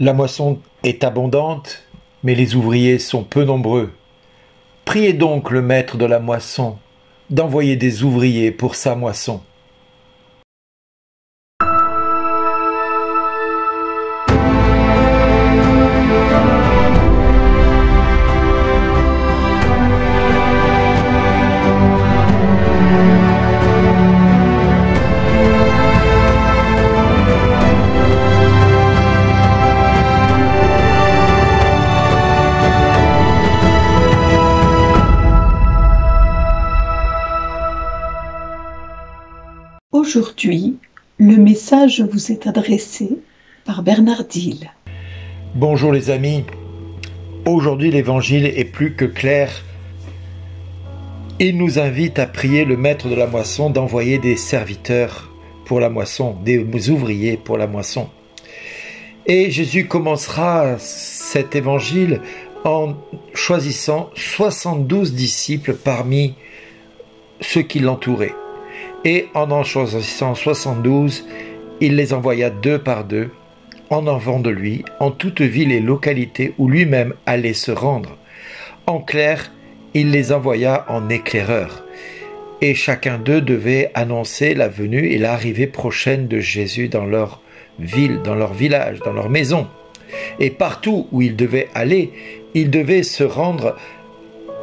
La moisson est abondante, mais les ouvriers sont peu nombreux. Priez donc le maître de la moisson d'envoyer des ouvriers pour sa moisson. Aujourd'hui, le message vous est adressé par Bernard Dille. Bonjour les amis, aujourd'hui l'évangile est plus que clair. Il nous invite à prier le maître de la moisson d'envoyer des serviteurs pour la moisson, des ouvriers pour la moisson. Et Jésus commencera cet évangile en choisissant 72 disciples parmi ceux qui l'entouraient. Et en choisissant 72, il les envoya deux par deux, en avant de lui, en toute ville et localité où lui-même allait se rendre. En clair, il les envoya en éclaireurs. Et chacun d'eux devait annoncer la venue et l'arrivée prochaine de Jésus dans leur ville, dans leur village, dans leur maison. Et partout où ils devaient aller, ils devaient se rendre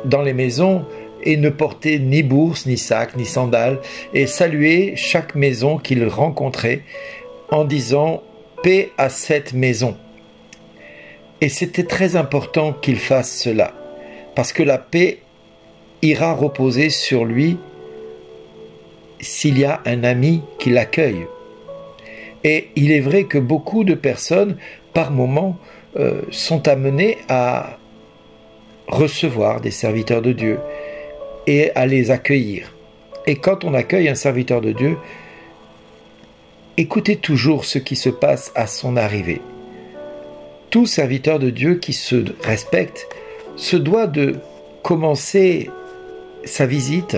dans les maisons et ne porter ni bourse, ni sac, ni sandales, et saluer chaque maison qu'ils rencontraient en disant « Paix à cette maison ». Et c'était très important qu'ils fassent cela, parce que la paix ira reposer sur lui s'il y a un ami qui l'accueille. Et il est vrai que beaucoup de personnes, par moments, sont amenées à recevoir des serviteurs de Dieu, et à les accueillir. Et quand on accueille un serviteur de Dieu, écoutez toujours ce qui se passe à son arrivée. Tout serviteur de Dieu qui se respecte se doit de commencer sa visite,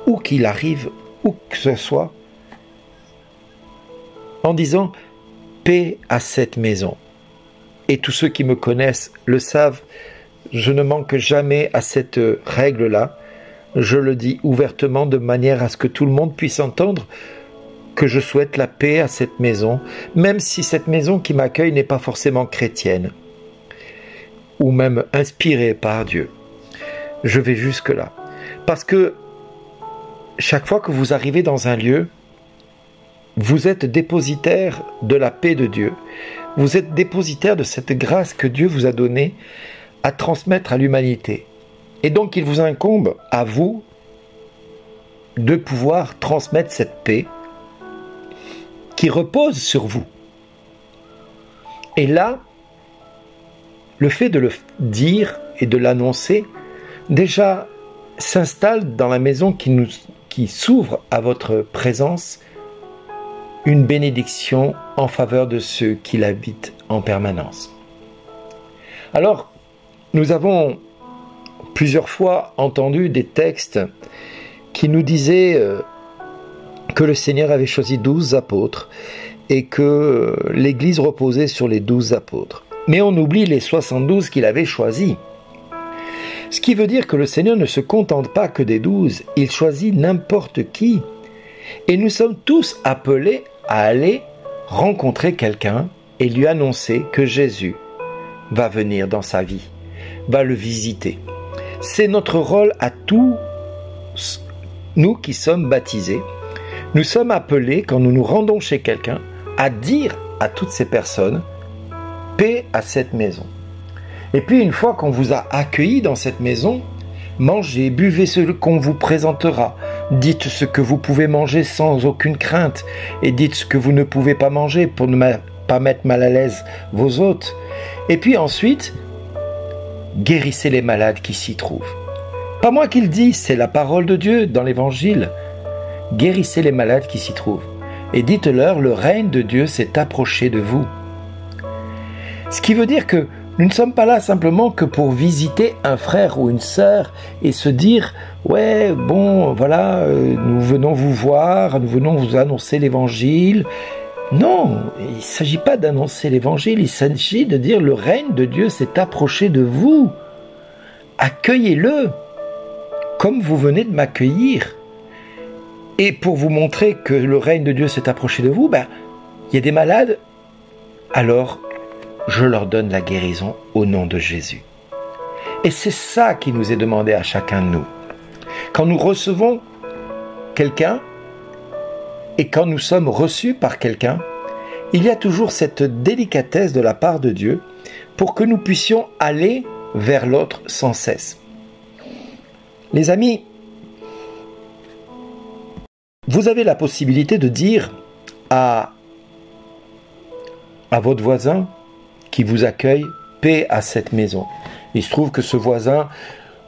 où qu'il arrive, où que ce soit, en disant « Paix à cette maison ». Et tous ceux qui me connaissent le savent, je ne manque jamais à cette règle-là. Je le dis ouvertement de manière à ce que tout le monde puisse entendre que je souhaite la paix à cette maison, même si cette maison qui m'accueille n'est pas forcément chrétienne ou même inspirée par Dieu. Je vais jusque-là. Parce que chaque fois que vous arrivez dans un lieu, vous êtes dépositaire de la paix de Dieu. Vous êtes dépositaire de cette grâce que Dieu vous a donnée à transmettre à l'humanité. Et donc il vous incombe à vous de pouvoir transmettre cette paix qui repose sur vous. Et là, le fait de le dire et de l'annoncer, déjà s'installe dans la maison qui s'ouvre à votre présence une bénédiction en faveur de ceux qui l'habitent en permanence. Alors, nous avons plusieurs fois entendu des textes qui nous disaient que le Seigneur avait choisi 12 apôtres et que l'Église reposait sur les 12 apôtres. Mais on oublie les 72 qu'il avait choisis. Ce qui veut dire que le Seigneur ne se contente pas que des 12, il choisit n'importe qui. Et nous sommes tous appelés à aller rencontrer quelqu'un et lui annoncer que Jésus va venir dans sa vie, va le visiter. C'est notre rôle à tous, nous qui sommes baptisés. Nous sommes appelés, quand nous nous rendons chez quelqu'un, à dire à toutes ces personnes « Paix à cette maison ». Et puis une fois qu'on vous a accueilli dans cette maison, mangez, buvez ce qu'on vous présentera. Dites ce que vous pouvez manger sans aucune crainte et dites ce que vous ne pouvez pas manger pour ne pas mettre mal à l'aise vos hôtes. Et puis ensuite, guérissez les malades qui s'y trouvent. Pas moi qui le dis, c'est la parole de Dieu dans l'Évangile. Guérissez les malades qui s'y trouvent. Et dites-leur, le règne de Dieu s'est approché de vous. Ce qui veut dire que nous ne sommes pas là simplement que pour visiter un frère ou une sœur et se dire « Ouais, bon, voilà, nous venons vous voir, nous venons vous annoncer l'Évangile. » Non, il ne s'agit pas d'annoncer l'évangile, il s'agit de dire le règne de Dieu s'est approché de vous. Accueillez-le, comme vous venez de m'accueillir. Et pour vous montrer que le règne de Dieu s'est approché de vous, il y a des malades, alors je leur donne la guérison au nom de Jésus. Et c'est ça qui nous est demandé à chacun de nous. Quand nous recevons quelqu'un, et quand nous sommes reçus par quelqu'un, il y a toujours cette délicatesse de la part de Dieu pour que nous puissions aller vers l'autre sans cesse. Les amis, vous avez la possibilité de dire à votre voisin qui vous accueille, paix à cette maison. Il se trouve que ce voisin,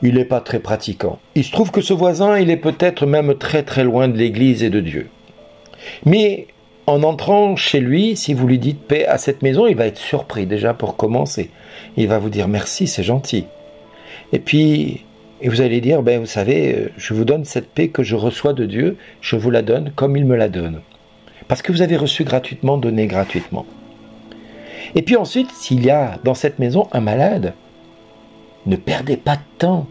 il n'est pas très pratiquant. Il se trouve que ce voisin, il est peut-être même très très loin de l'Église et de Dieu. Mais en entrant chez lui, si vous lui dites paix à cette maison, il va être surpris déjà pour commencer. Il va vous dire merci, c'est gentil. Et puis, vous allez dire, vous savez, je vous donne cette paix que je reçois de Dieu, je vous la donne comme il me la donne. Parce que vous avez reçu gratuitement, donné gratuitement. Et puis ensuite, s'il y a dans cette maison un malade, ne perdez pas de temps.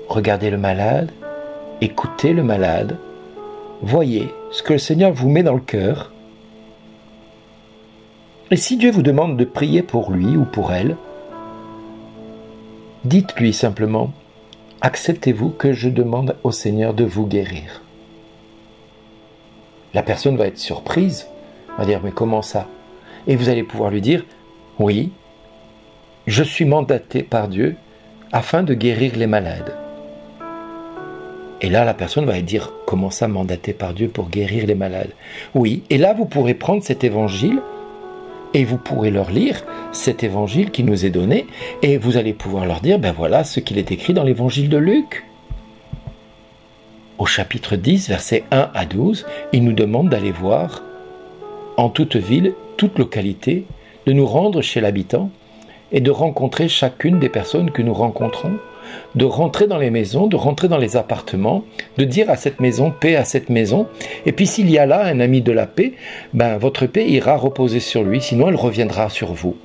Regardez le malade, écoutez le malade, voyez ce que le Seigneur vous met dans le cœur. Et si Dieu vous demande de prier pour lui ou pour elle, dites-lui simplement, acceptez-vous que je demande au Seigneur de vous guérir. La personne va être surprise, va dire, mais comment ça? Et vous allez pouvoir lui dire, oui, je suis mandaté par Dieu afin de guérir les malades. Et là, la personne va dire, comment ça, mandaté par Dieu pour guérir les malades? Oui, et là, vous pourrez prendre cet évangile et vous pourrez leur lire cet évangile qui nous est donné et vous allez pouvoir leur dire, voilà ce qu'il est écrit dans l'évangile de Luc. Au chapitre 10, versets 1 à 12, il nous demande d'aller voir en toute ville, toute localité, de nous rendre chez l'habitant et de rencontrer chacune des personnes que nous rencontrons, de rentrer dans les maisons, de rentrer dans les appartements, de dire à cette maison, paix à cette maison. Et puis s'il y a là un ami de la paix, votre paix ira reposer sur lui, sinon elle reviendra sur vous.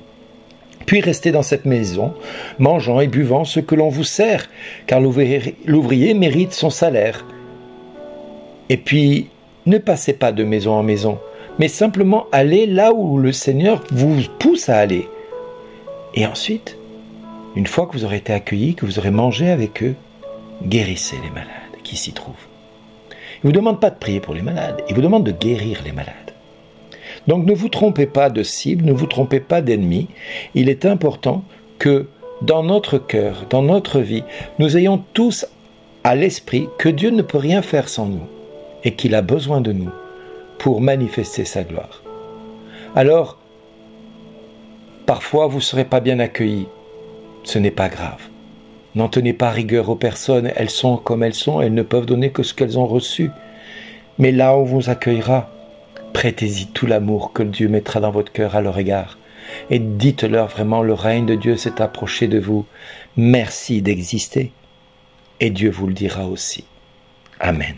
Puis restez dans cette maison, mangeant et buvant ce que l'on vous sert, car l'ouvrier mérite son salaire. Et puis, ne passez pas de maison en maison, mais simplement allez là où le Seigneur vous pousse à aller. Et ensuite, une fois que vous aurez été accueillis, que vous aurez mangé avec eux, guérissez les malades qui s'y trouvent. Il ne vous demande pas de prier pour les malades, il vous demande de guérir les malades. Donc ne vous trompez pas de cible, ne vous trompez pas d'ennemi. Il est important que dans notre cœur, dans notre vie, nous ayons tous à l'esprit que Dieu ne peut rien faire sans nous et qu'il a besoin de nous pour manifester sa gloire. Alors, parfois vous ne serez pas bien accueillis. Ce n'est pas grave. N'en tenez pas rigueur aux personnes, elles sont comme elles sont, elles ne peuvent donner que ce qu'elles ont reçu. Mais là où on vous accueillera, prêtez-y tout l'amour que Dieu mettra dans votre cœur à leur égard. Et dites-leur vraiment, le règne de Dieu s'est approché de vous. Merci d'exister. Et Dieu vous le dira aussi. Amen.